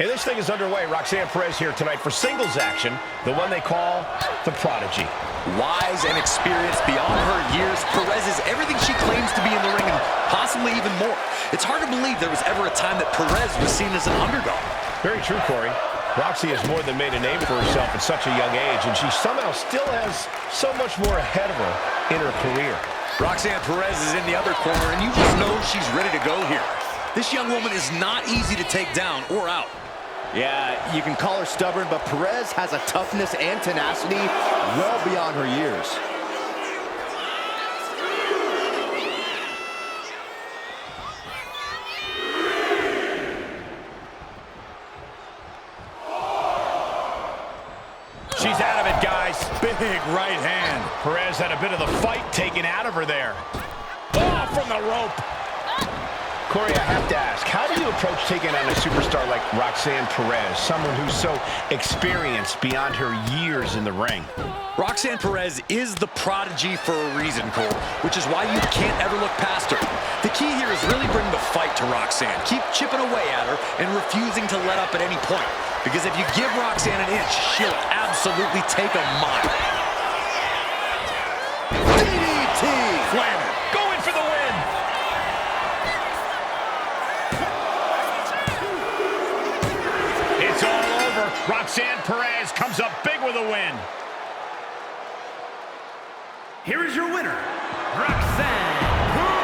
And this thing is underway. Roxanne Perez here tonight for singles action, the one they call the Prodigy. Wise and experienced beyond her years, Perez is everything she claims to be in the ring and possibly even more. It's hard to believe there was ever a time that Perez was seen as an underdog. Very true, Corey. Roxy has more than made a name for herself at such a young age, and she somehow still has so much more ahead of her in her career. Roxanne Perez is in the other corner, and you just know she's ready to go here. This young woman is not easy to take down or out. Yeah, you can call her stubborn, but Perez has a toughness and tenacity well beyond her years. She's out of it, guys. Big right hand. Perez had a bit of the fight taken out of her there. Oh, from the rope. Corey, I have to ask, how do you approach taking on a superstar like Roxanne Perez, someone who's so experienced beyond her years in the ring? Roxanne Perez is the prodigy for a reason, Cole, which is why you can't ever look past her. The key here is really bring the fight to Roxanne. Keep chipping away at her and refusing to let up at any point. Because if you give Roxanne an inch, she'll absolutely take a mile. DDT! Slammer. Going for the win! It's all over. Roxanne Perez comes up big with a win. Here is your winner, Roxanne Perez.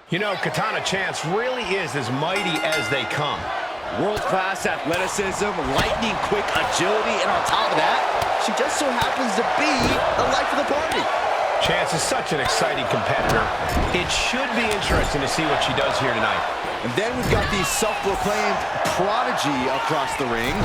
You know, Katana Chance really is as mighty as they come. World-class athleticism, lightning-quick agility, and on top of that, she just so happens to be the life of the party. Chance is such an exciting competitor. It should be interesting to see what she does here tonight. And then we've got the self-proclaimed prodigy across the ring,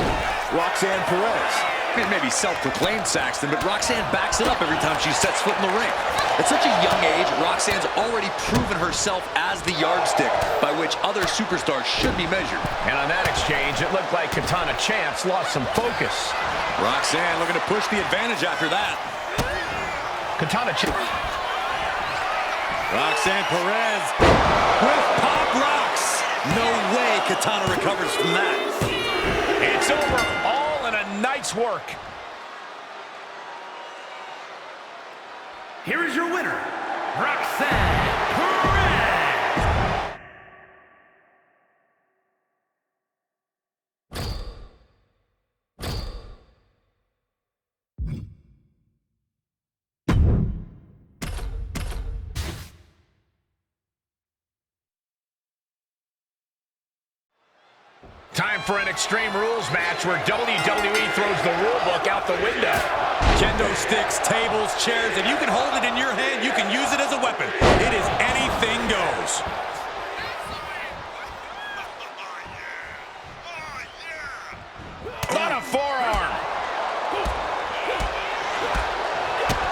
Roxanne Perez. It may be self-proclaimed, Saxton, but Roxanne backs it up every time she sets foot in the ring. At such a young age, Roxanne's already proven herself as the yardstick by which other superstars should be measured. And on that exchange, it looked like Katana Chance lost some focus. Roxanne looking to push the advantage after that. Katana Chance. Roxanne Perez with pop rocks. No way Katana recovers from that. It's over, all in a night's work. Here is your winner, Roxanne Perez. Time for an Extreme Rules match where WWE throws the rule book out the window. Kendo sticks, tables, chairs. If you can hold it in your hand, you can use it as a weapon. It is anything goes. On a forearm.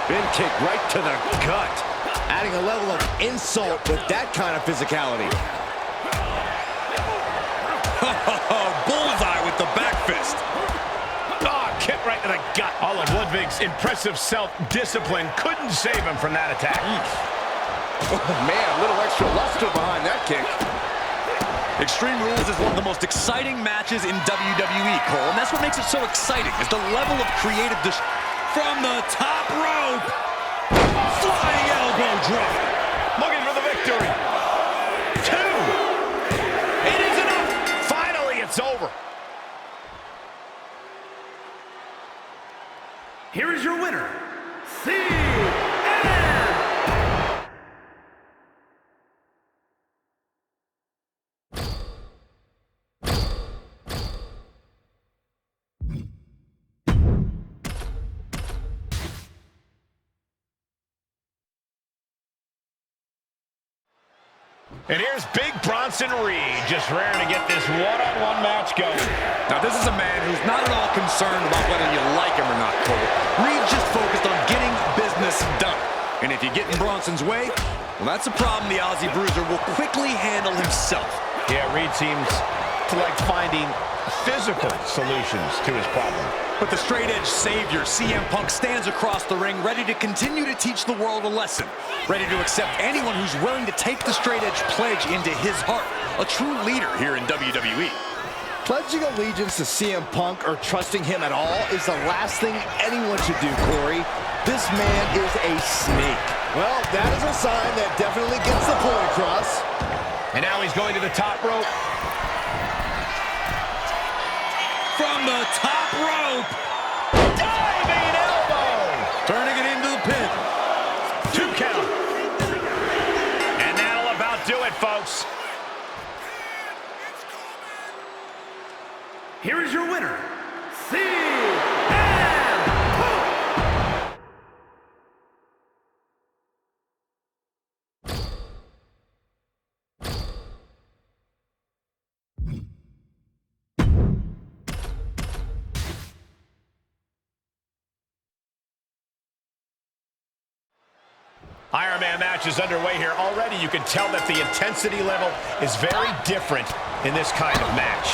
Big kick right to the gut. Adding a level of insult with that kind of physicality. Bullseye with the back fist. Oh, kick right to the gut. All of Ludwig's impressive self-discipline couldn't save him from that attack. Oh, man, a little extra luster behind that kick. Extreme Rules is one of the most exciting matches in WWE, Cole, and that's what makes it so exciting, is the level of creative from the top rope. Flying elbow drop. Looking for the victory. 2. It is enough. Finally, it's over. Here is your winner, And here's big Bronson Reed, just raring to get this one-on-one match going. Now, this is a man who's not at all concerned about whether you like him or not, Cole. Reed's just focused on getting business done. And if you get in Bronson's way, Well, that's a problem the Aussie Bruiser will quickly handle himself. Yeah, Reed seems to like finding physical solutions to his problem. But the straight-edge savior, CM Punk, stands across the ring, ready to continue to teach the world a lesson. Ready to accept anyone who's willing to take the straight-edge pledge into his heart. A true leader here in WWE. Pledging allegiance to CM Punk or trusting him at all is the last thing anyone should do, Corey. This man is a snake. Well, that is a sign that definitely gets the point across. And now he's going to the top rope. From the top rope. Diving elbow. Turning it into the pin. 2 count. And that'll about do it, folks. Here is your winner, CM Punk. Iron Man match is underway here. Already you can tell that the intensity level is very different in this kind of match.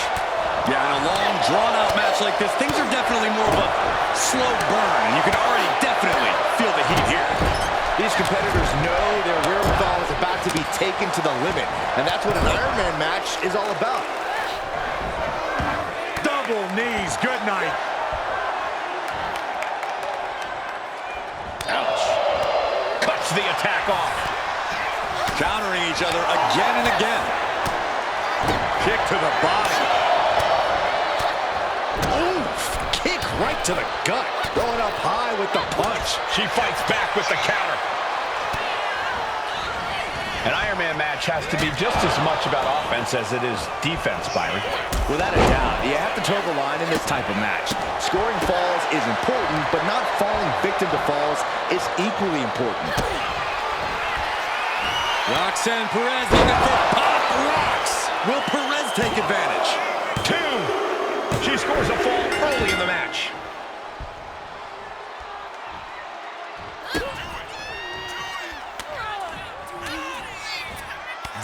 Yeah, in a long, drawn-out match like this, things are definitely more of a slow burn, and you can already definitely feel the heat here. These competitors know their wherewithal is about to be taken to the limit, and that's what an Iron Man match is all about. Double knees, good night. Ouch. Cuts the attack off. Countering each other again and again. Kick to the body. Oof! Kick right to the gut. Going up high with the punch. She fights back with the counter. An Iron Man match has to be just as much about offense as it is defense, Byron. Without a doubt, you have to toe the line in this type of match. Scoring falls is important, but not falling victim to falls is equally important. Roxanne Perez looking for Pop Rocks. Will Perez take advantage? 2. She scores a fall early in the match.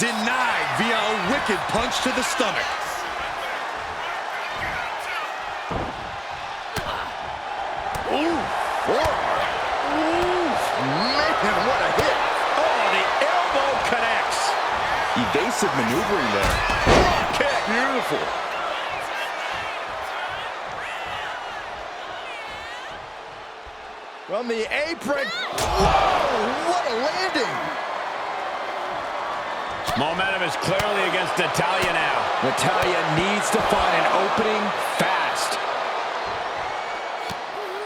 Denied via a wicked punch to the stomach. Ooh, forearm. Ooh, man, what a hit. Oh, the elbow connects. Evasive maneuvering there. Kick. Beautiful. From the apron. Whoa, what a landing. Momentum is clearly against Natalya now. Natalya needs to find an opening fast.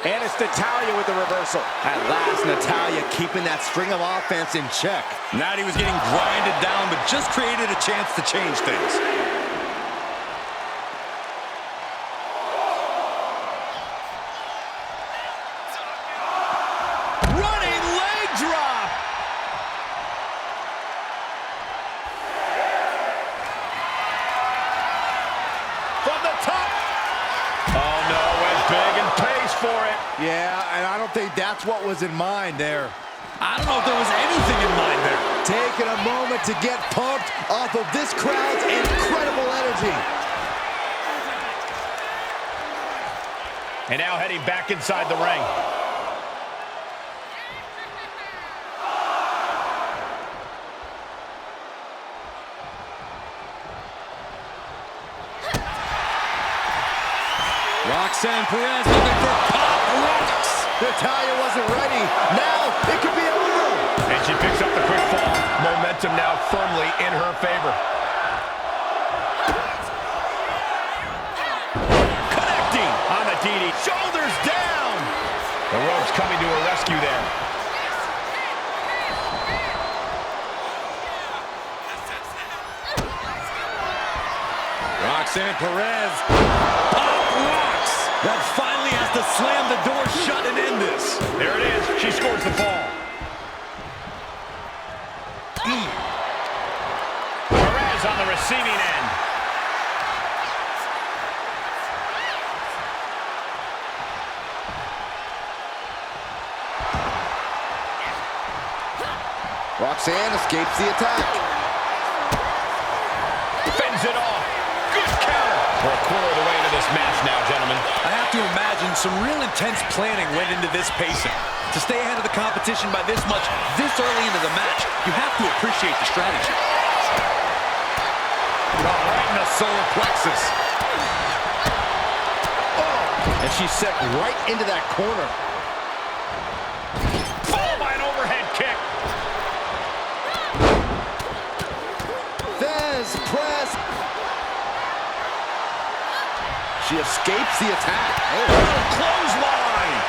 And it's Natalya with the reversal. At last, Natalya keeping that string of offense in check. Natty was getting grinded down, but just created a chance to change things. Running leg drop. From the top. Oh, no, went big and pays for it. Yeah, and I don't think that's what was in mind there. I don't know if there was anything in mind there. Taking a moment to get pumped off of this crowd's incredible energy. And now heading back inside the ring. Roxanne Perez looking for Pop Rocks. Natalya wasn't ready. Now it could be over. And she picks up the quick fall. Momentum now firmly in her favor. Connecting on the DD. Shoulders down. The ropes coming to her rescue there. Roxanne Perez. Pop Rocks. That finally has to slam the door shut and end this. There it is. She scores the fall. Perez on the receiving end. Roxanne escapes the attack. Fends it off. Good counter. We're a quarter of the way into this match now, gentlemen. I have to imagine some real intense planning went into this pacing. To stay ahead of the competition by this much, this early into the match, you have to appreciate the strategy. Right in the solar plexus. Oh, and she's set right into that corner. Followed by an overhead kick. Press. She escapes the attack. Oh, clothesline.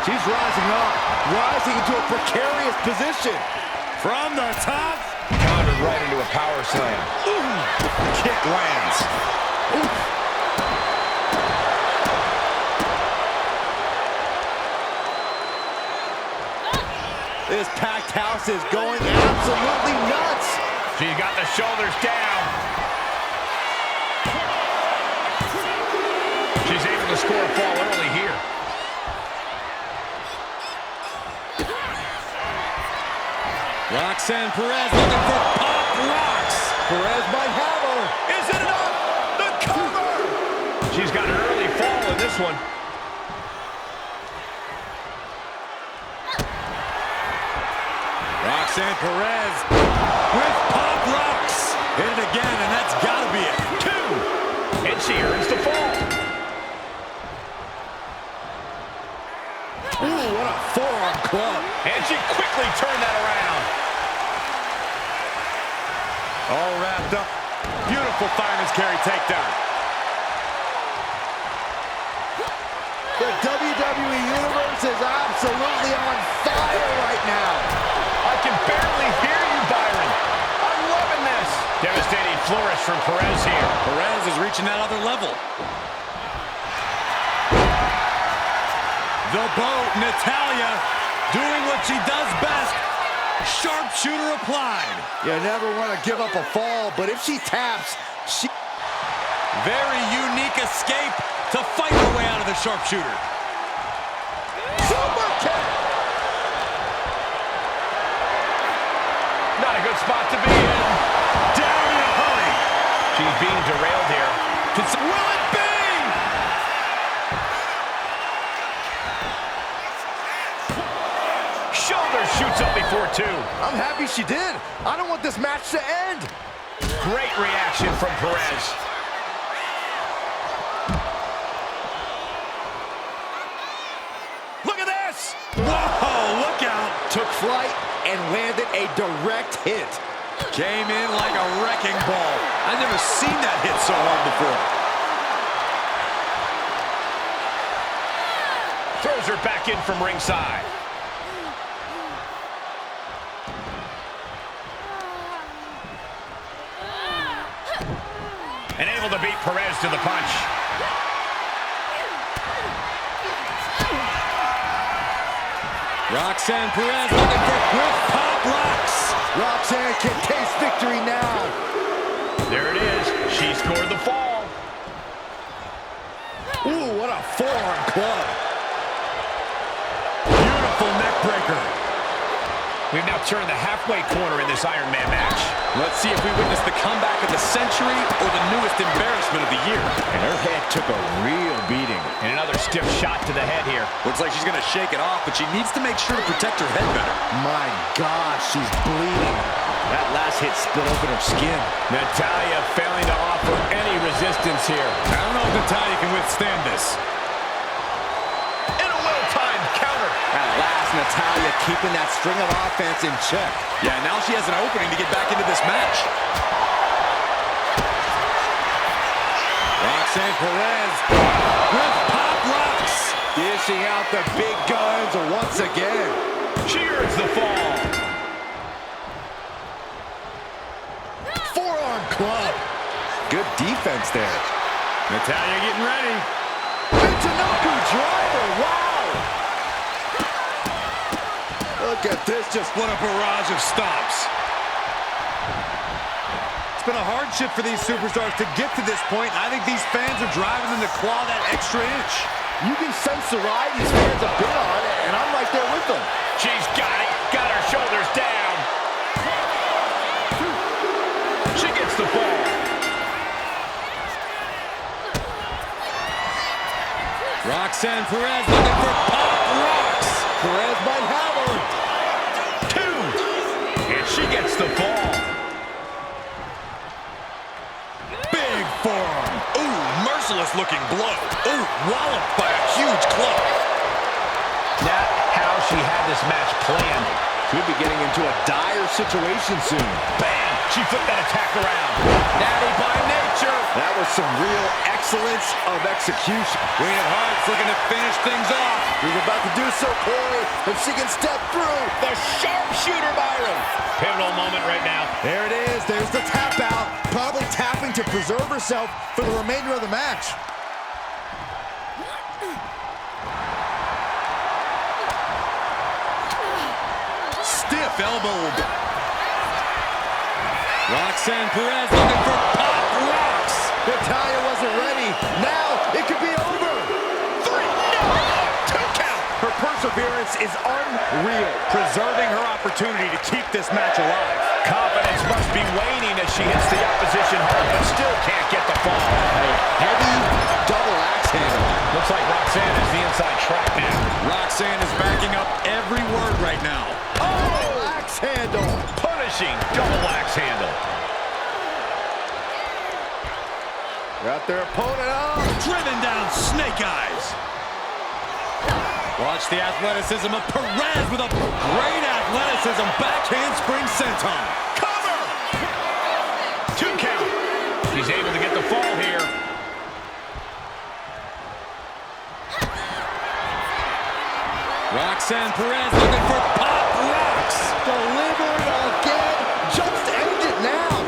She's rising up, rising into a precarious position. From the top. Countered right into a power slam. Ooh. Kick lands. Ooh. This packed house is going absolutely nuts. She's got the shoulders down. She's able to score a fall early here. Roxanne Perez looking for pop rocks. Perez might have her. Is it enough? The cover! She's got an early fall in this one. Roxanne Perez with pop rocks. Hit it again, and that's got to be it. 2. And she earns the fall. Ooh, what a forearm club. And she quickly turned that around. All wrapped up. Beautiful fireman's carry takedown. The WWE Universe is absolutely on fire right now. I can barely hear you, Byron. I'm loving this. Devastating flourish from Perez here. Perez is reaching that other level. The boat, Natalya, doing what she does best. Sharpshooter applied. You never want to give up a fall, but if she taps, she... Very unique escape to fight her way out of the sharpshooter. Super kick! Not a good spot to be in. Down in a hurry. She's being derailed here. Will it be? Shoulder shoots up before 2. I'm happy she did. I don't want this match to end. Great reaction from Perez. Look at this! Whoa, look out! Took flight and landed a direct hit. Came in like a wrecking ball. I've never seen that hit so hard before. Throws her back in from ringside. And able to beat Perez to the punch. Roxanne Perez looking for with pop rocks. Roxanne can taste victory now. There it is. She scored the fall. Ooh, what a forearm club. Beautiful neck breaker. We've now turned the halfway corner in this Iron Man match. Let's see if we witness the comeback of the century or the newest embarrassment of the year. And her head took a real beating. And another stiff shot to the head here. Looks like she's going to shake it off, but she needs to make sure to protect her head better. My gosh, she's bleeding. That last hit split open her skin. Natalya failing to offer any resistance here. I don't know if Natalya can withstand this. And a well-timed counter. At last, Natalya keeping that string of offense in check. Yeah, now she has an opening to get back into this match. Roxanne Perez with pop rocks. Dishing out the big guns once again. Cheers the fall. Forearm club. Good defense there. Natalya getting ready. Michinoku driver, wow. Look at this, just What a barrage of stops. It's been a hardship for these superstars to get to this point. I think these fans are driving them to claw that extra inch. You can sense the ride these fans have been on, and I'm right there with them. She's got it. Got her shoulders down. She gets the fall. Roxanne Perez looking for Pop Rocks. Perez might have her. 2. And she gets the fall. Big forearm. Ooh, merciless looking blow. Ooh, walloped by a huge club. Not how she had this match planned. Could be getting into a dire situation soon. Bam! She flipped that attack around. Natty by nature. That was some real excellence of execution. Queen of Hearts looking to finish things off. He's about to do so, Corey. If she can step through. The sharpshooter, Byron. Pivotal moment right now. There it is. There's the tap out. Probably tapping to preserve herself for the remainder of the match. Stiff elbow. Roxanne Perez looking for Pop Rocks. Natalya wasn't ready. Now it could be over. 3. No! 2 count. Her perseverance is unreal, preserving her opportunity to keep this match alive. Confidence must be waning as she hits the opposition hard, but still can't get the fall. Heavy double axe handle. Looks like Roxanne is the inside track now. Roxanne is backing up every word right now. Oh, axe handle. Punishing double axe handle. Got their opponent up. Driven down Snake Eyes. Watch the athleticism of Perez with a great athleticism. Backhand spring senton. Cover! 2 count. She's able to get the fall here. Roxanne Perez looking for Pop Rocks. Delivered again. Just end it now.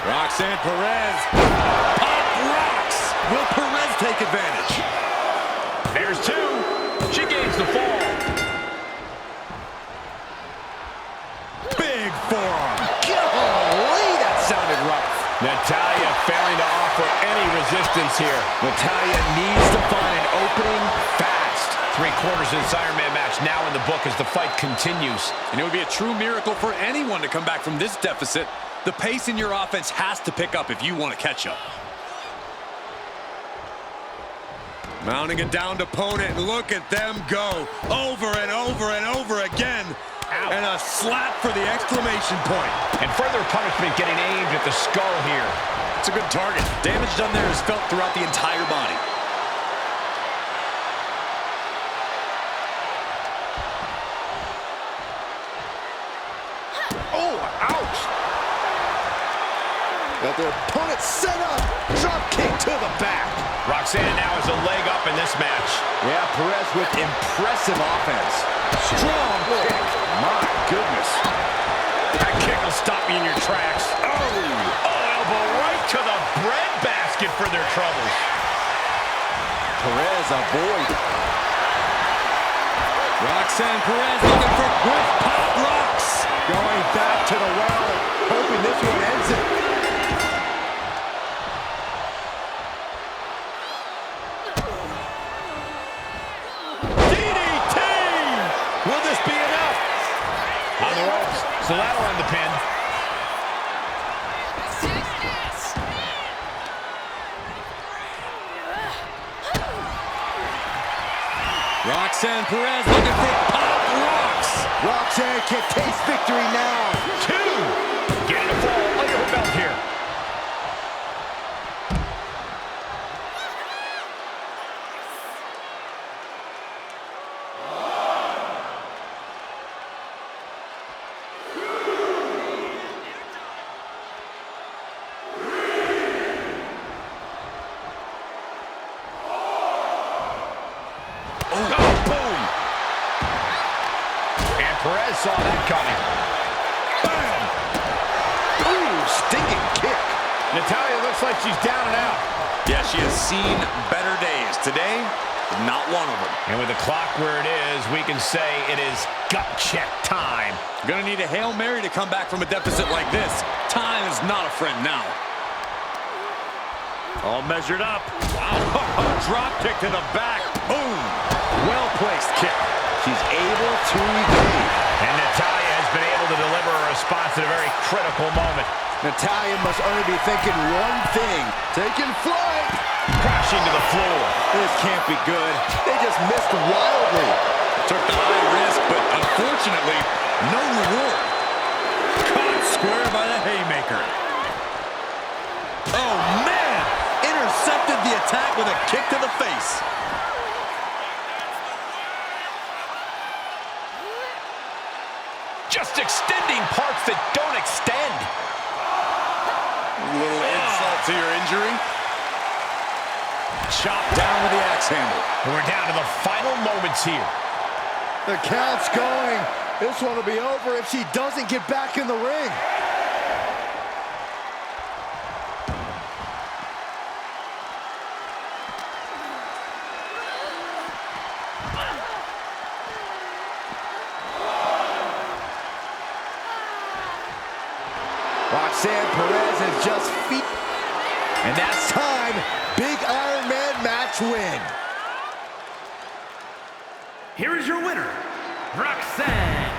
Roxanne Perez. Pop Rocks. Will Perez take advantage? There's 2. She gains the fall. Big forearm. Golly, that sounded rough. Natalya failing to offer any resistance here. Natalya needs to find an opening fast. 3/4 of this Iron Man match now in the book as the fight continues. And it would be a true miracle for anyone to come back from this deficit. The pace in your offense has to pick up if you want to catch up. Mounting a downed opponent, and look at them go over and over and over again. Ow. And a slap for the exclamation point. And further punishment getting aimed at the skull here. It's a good target. Damage done there is felt throughout the entire body. Oh, ouch. Got their opponent set up. Drop kick to the back. Roxanne now has a leg up in this match. Yeah, Perez with impressive offense. Strong kick. My goodness. That kick will stop you in your tracks. Oh, elbow right to the breadbasket for their troubles. Perez avoid. Roxanne Perez looking for with Pop Rocks. Going back to the well, hoping this one ends it. DDT! Will this be enough? On the ropes. So that'll end the pin. Roxanne Perez looking for Pop Rocks. Roxanne can taste victory now. 2. Getting a fall under her belt here. Perez saw that coming. Bam! Ooh, stinging kick. Natalya looks like she's down and out. Yeah, she has seen better days. Today, not one of them. And with the clock where it is, we can say it is gut check time. Gonna need a Hail Mary to come back from a deficit like this. Time is not a friend now. All measured up. Wow. Drop kick to the back. Boom. Well-placed kick. She's able to evade. And Natalya has been able to deliver a response at a very critical moment. Natalya must only be thinking one thing. Taking flight. Crashing to the floor. This can't be good. They just missed wildly. Took the high risk, but unfortunately, no reward. Caught square by the haymaker. Oh, man! Intercepted the attack with a kick to the face. Just extending parts that don't extend. A little insult to your injury. Chopped down with the axe handle. And we're down to the final moments here. The count's going. This one will be over if she doesn't get back in the ring. Roxanne Perez has just feet. And that's time. Big Iron Man match win. Here is your winner, Roxanne.